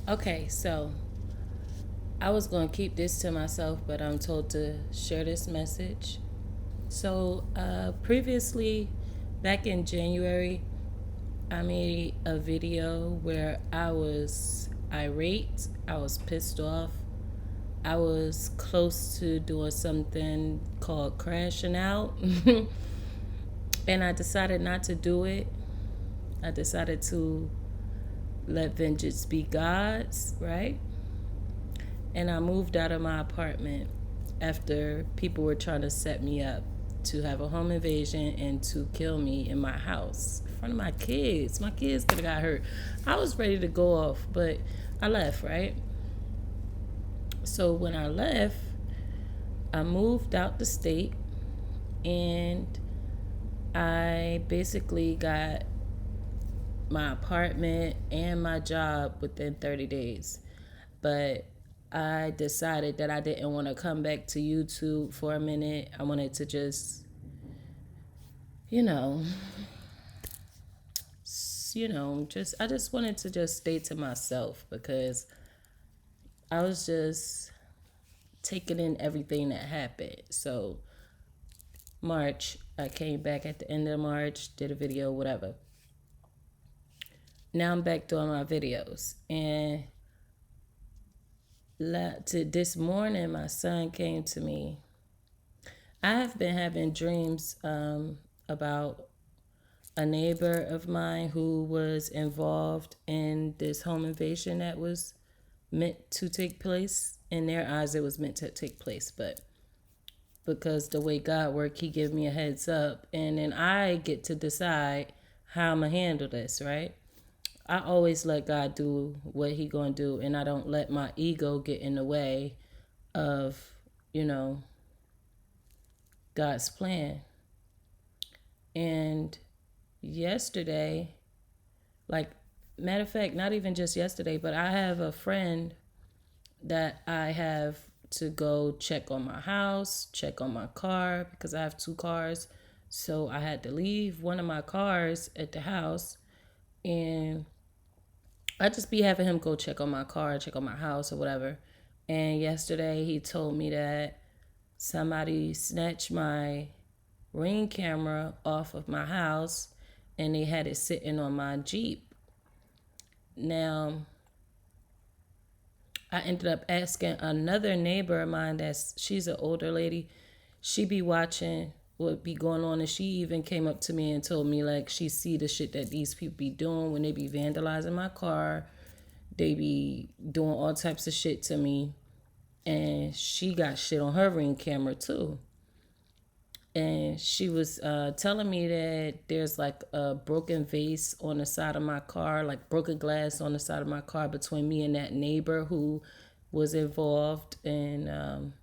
Okay, so I was going to keep this to myself, but I'm told to share this message. So, previously, back in January, I made a video where I was irate, I was pissed off, I was close to doing something called crashing out, and I decided not to do it. I decided to let vengeance be God's, right? And I moved out of my apartment after people were trying to set me up to have a home invasion and to kill me in my house in front of my kids. My kids could have got hurt. I was ready to go off, but I left, right? So when I left, I moved out the state and I basically got my apartment and my job within 30 days. But I decided that I didn't want to come back to YouTube for a minute. I wanted to just, you know, just I just wanted to just stay to myself because I was just taking in everything that happened. So March, I came back at the end of March, did a video, whatever. Now I'm back doing my videos. And this morning, my son came to me. I have been having dreams about a neighbor of mine who was involved in this home invasion that was meant to take place. In their eyes, it was meant to take place, but because the way God works, He give me a heads up, and then I get to decide how I'm gonna handle this, right? I always let God do what He gonna do, and I don't let my ego get in the way of, you know, God's plan. And yesterday, like, matter of fact, not even just yesterday, but I have a friend that I have to go check on my house, check on my car, because I have two cars. So I had to leave one of my cars at the house, and I just be having him go check on my car, check on my house, or whatever. And yesterday he told me that somebody snatched my Ring camera off of my house and they had it sitting on my Jeep. Now, I ended up asking another neighbor of mine she's an older lady. She be watching what be going on, and she even came up to me and told me like she see the shit that these people be doing when they be vandalizing my car. They be doing all types of shit to me, and she got shit on her Ring camera too. And she was telling me that there's like a broken vase on the side of my car, like broken glass on the side of my car between me and that neighbor who was involved in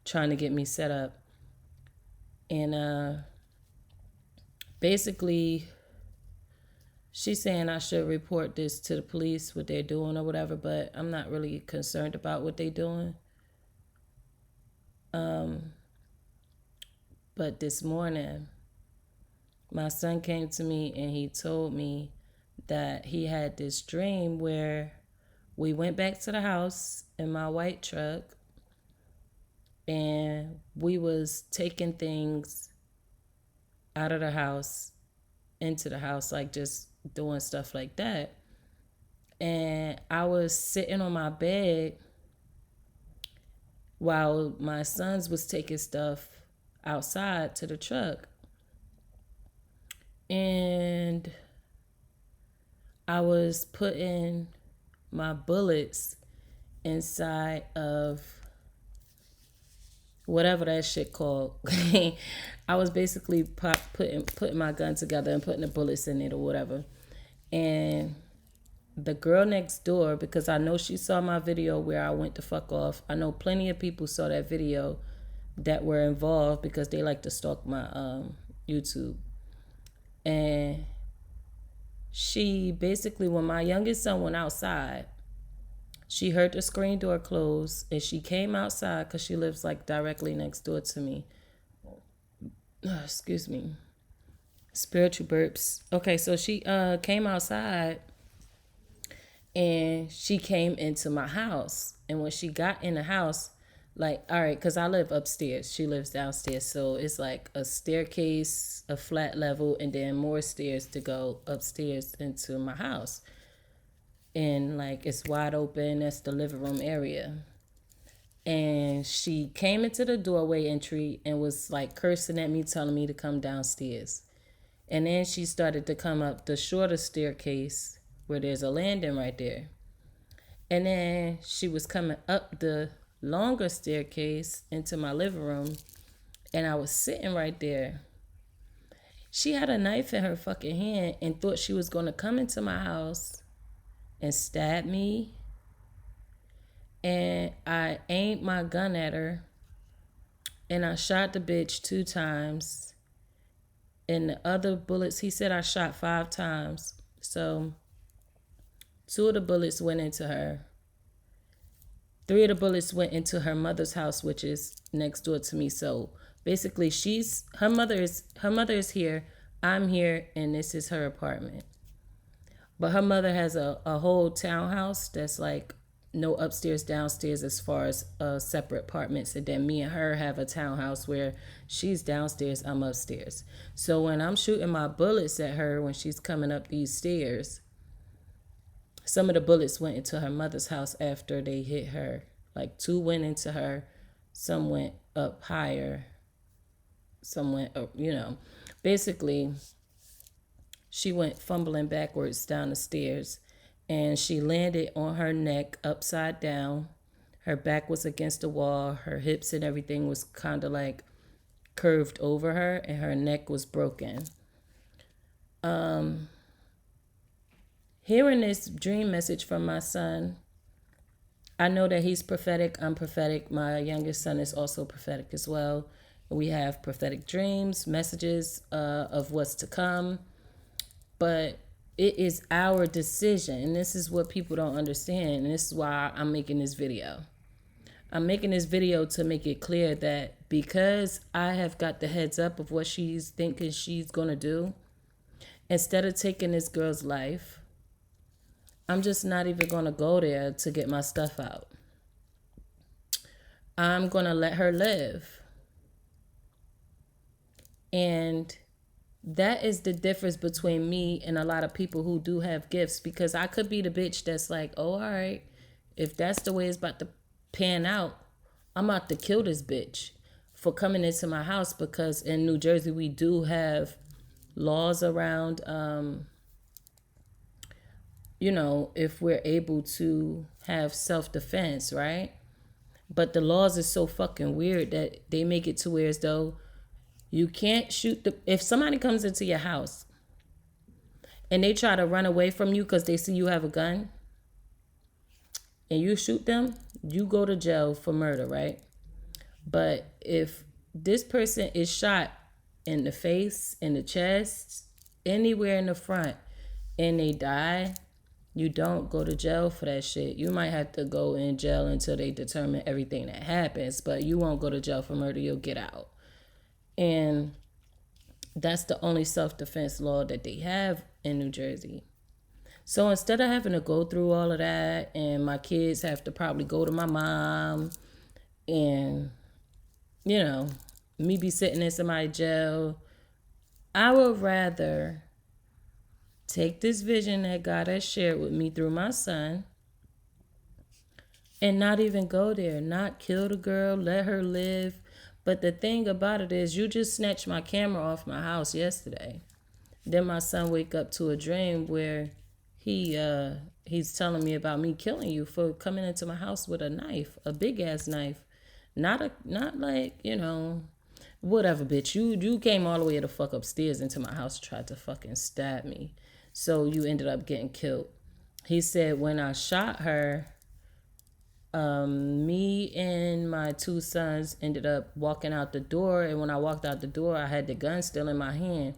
trying to get me set up. And basically, she's saying I should report this to the police, what they're doing or whatever, but I'm not really concerned about what they're doing. But this morning, my son came to me and he told me that he had this dream where we went back to the house in my white truck and we was taking things out of the house into the house, like just doing stuff like that. And I was sitting on my bed while my sons was taking stuff outside to the truck. And I was putting my bullets inside of whatever that shit called. I was basically putting my gun together and putting the bullets in it or whatever. And the girl next door, because I know she saw my video where I went to fuck off. I know plenty of people saw that video that were involved because they like to stalk my YouTube. And she basically, when my youngest son went outside, she heard the screen door close and she came outside because she lives like directly next door to me. Excuse me. Spiritual burps. Okay, so she came outside And she came into my house. And when she got in the house, like, all right, because I live upstairs, she lives downstairs. So it's like a staircase, a flat level, and then more stairs to go upstairs into my house. And like, it's wide open. That's the living room area. And she came into the doorway entry and was like cursing at me, telling me to come downstairs. And then she started to come up the shorter staircase where there's a landing right there. And then she was coming up the longer staircase into my living room, and I was sitting right there. She had a knife in her fucking hand and thought she was going to come into my house and stab me. And I aimed my gun at her, and I shot the bitch 2 times. And the other bullets, he said I shot 5 times. So 2 of the bullets went into her. 3 of the bullets went into her mother's house, which is next door to me. So basically, her mother is here, I'm here, and this is her apartment. But her mother has a whole townhouse that's like no upstairs, downstairs as far as separate apartments. And then me and her have a townhouse where she's downstairs, I'm upstairs. So when I'm shooting my bullets at her when she's coming up these stairs, some of the bullets went into her mother's house after they hit her. Like 2 went into her, some went up higher, some went up, Basically, she went fumbling backwards down the stairs, and she landed on her neck upside down. Her back was against the wall. Her hips and everything was kind of like curved over her, and her neck was broken. Hearing this dream message from my son, I know that he's prophetic. I'm prophetic. My youngest son is also prophetic as well. We have prophetic dreams, messages of what's to come. But it is our decision. And this is what people don't understand. And this is why I'm making this video. I'm making this video to make it clear that because I have got the heads up of what she's thinking she's going to do, instead of taking this girl's life, I'm just not even going to go there to get my stuff out. I'm going to let her live. And that is the difference between me and a lot of people who do have gifts, because I could be the bitch that's like, oh, all right, if that's the way it's about to pan out, I'm about to kill this bitch for coming into my house, because in New Jersey, we do have laws around, if we're able to have self-defense, right? But the laws are so fucking weird that they make it to where as though you can't shoot if somebody comes into your house and they try to run away from you because they see you have a gun and you shoot them, you go to jail for murder, right? But if this person is shot in the face, in the chest, anywhere in the front, and they die, you don't go to jail for that shit. You might have to go in jail until they determine everything that happens, but you won't go to jail for murder. You'll get out. And that's the only self-defense law that they have in New Jersey. So instead of having to go through all of that, and my kids have to probably go to my mom, and, me be sitting in somebody's jail, I would rather take this vision that God has shared with me through my son and not even go there, not kill the girl, let her live. But the thing about it is, you just snatched my camera off my house yesterday. Then my son wake up to a dream where he's telling me about me killing you for coming into my house with a knife, a big ass knife, not like whatever, bitch. You came all the way the fuck upstairs into my house, tried to fucking stab me, so you ended up getting killed. He said when I shot her, me and my 2 sons ended up walking out the door. And when I walked out the door, I had the gun still in my hand.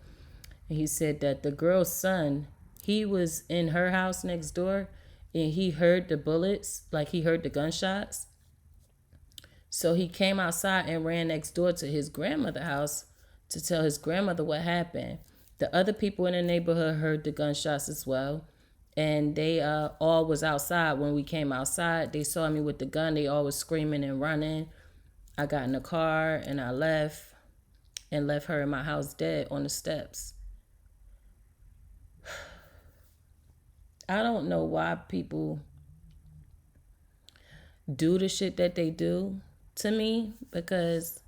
And he said that the girl's son, he was in her house next door and he heard the bullets, like he heard the gunshots. So he came outside and ran next door to his grandmother's house to tell his grandmother what happened. The other people in the neighborhood heard the gunshots as well. And they all was outside. When we came outside, they saw me with the gun. They all was screaming and running. I got in the car and I left, and left her in my house dead on the steps. I don't know why people do the shit that they do to me, because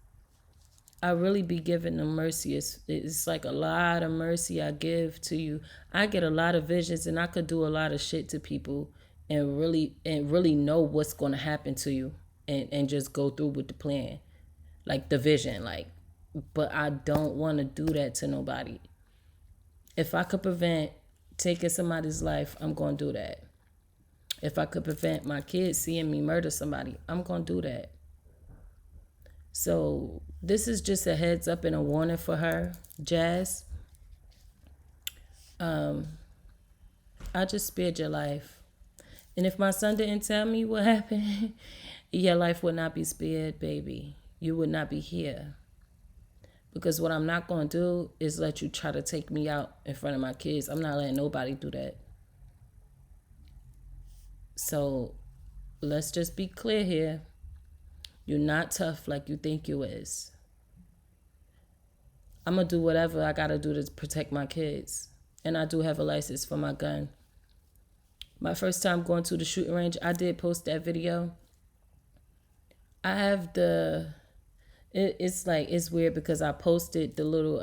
I really be giving them mercy. It's like a lot of mercy I give to you. I get a lot of visions, and I could do a lot of shit to people and really know what's going to happen to you, and just go through with the plan, like the vision, like. But I don't want to do that to nobody. If I could prevent taking somebody's life, I'm going to do that. If I could prevent my kids seeing me murder somebody, I'm going to do that. So this is just a heads up and a warning for her, Jazz. I just spared your life. And if my son didn't tell me what happened, your life would not be spared, baby. You would not be here. Because what I'm not going to do is let you try to take me out in front of my kids. I'm not letting nobody do that. So let's just be clear here. You're not tough like you think you is. I'm going to do whatever I got to do to protect my kids. And I do have a license for my gun. My first time going to the shooting range, I did post that video. I have it's weird because I posted the little,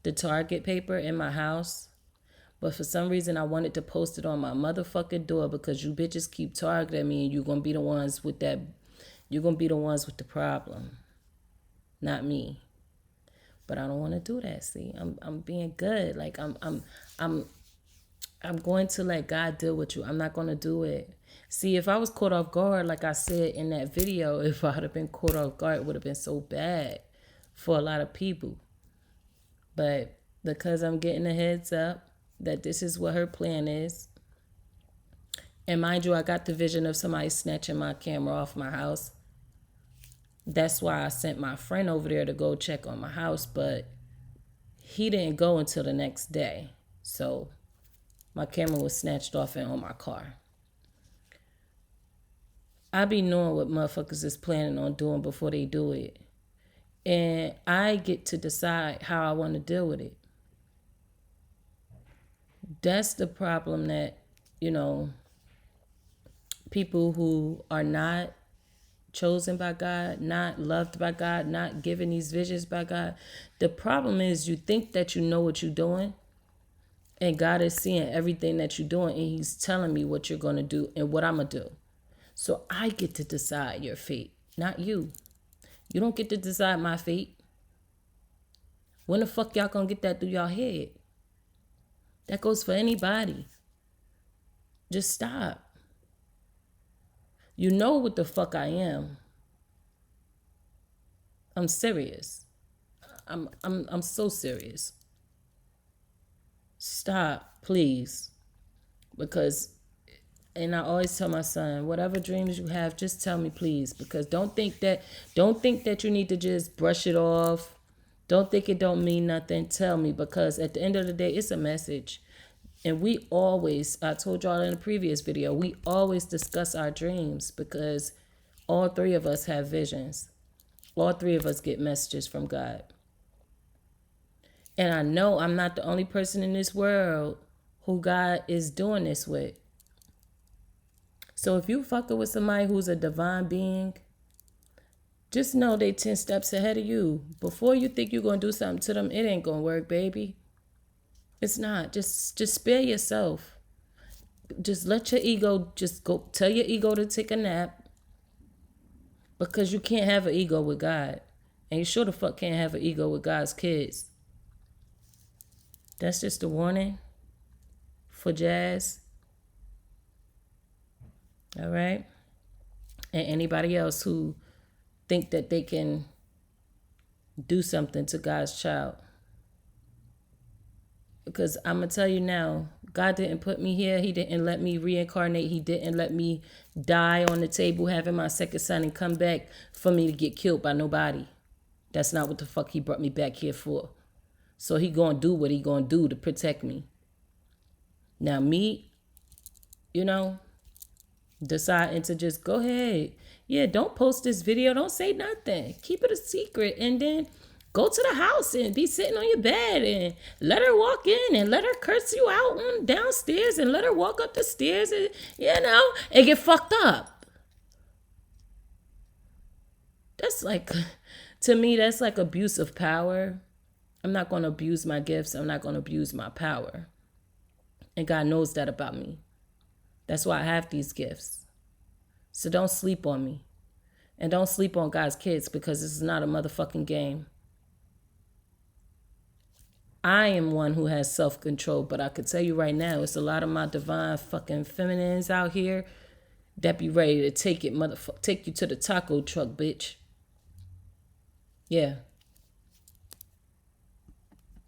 the Target paper in my house. But for some reason, I wanted to post it on my motherfucking door, because you bitches keep targeting me, and you're going to be the ones with that. You're going to be the ones with the problem, not me. But I don't want to do that. See, I'm being good. Like I'm going to let God deal with you. I'm not going to do it. See, if I was caught off guard, like I said in that video, if I would have been caught off guard, it would have been so bad for a lot of people. But because I'm getting a heads up that this is what her plan is. And mind you, I got the vision of somebody snatching my camera off my house. That's why I sent my friend over there to go check on my house, but he didn't go until the next day. So my camera was snatched off and on my car. I be knowing what motherfuckers is planning on doing before they do it. And I get to decide how I want to deal with it. That's the problem that, people who are not chosen by God, not loved by God, not given these visions by God. The problem is you think that you know what you're doing, and God is seeing everything that you're doing, and he's telling me what you're going to do and what I'm going to do. So I get to decide your fate, not you. You don't get to decide my fate. When the fuck y'all going to get that through y'all head? That goes for anybody. Just stop. You know what the fuck I am. I'm serious. I'm so serious. Stop, please. Because, and I always tell my son, whatever dreams you have, just tell me, please. Because don't think that you need to just brush it off. Don't think it don't mean nothing. Tell me, because at the end of the day, it's a message. And we always, I told y'all in the previous video, we always discuss our dreams, because all three of us have visions. All three of us get messages from God. And I know I'm not the only person in this world who God is doing this with. So if you fucking with somebody who's a divine being, just know they 10 steps ahead of you. Before you think you're going to do something to them, it ain't going to work, baby. It's not. Just spare yourself. Just let your ego, just go tell your ego to take a nap. Because you can't have an ego with God. And you sure the fuck can't have an ego with God's kids. That's just a warning for Jazz. All right? And anybody else who think that they can do something to God's child. Because I'm going to tell you now, God didn't put me here. He didn't let me reincarnate. He didn't let me die on the table having my second son and come back for me to get killed by nobody. That's not what the fuck he brought me back here for. So he going to do what he going to do to protect me. Now, me, you know, deciding to just go ahead. Yeah, don't post this video. Don't say nothing. Keep it a secret. And then go to the house and be sitting on your bed and let her walk in and let her curse you out on downstairs and let her walk up the stairs and, and get fucked up. That's like, to me, that's like abuse of power. I'm not going to abuse my gifts. I'm not going to abuse my power. And God knows that about me. That's why I have these gifts. So don't sleep on me. And don't sleep on God's kids, because this is not a motherfucking game. I am one who has self-control, but I could tell you right now, it's a lot of my divine fucking feminines out here that be ready to take you to the taco truck, bitch. Yeah.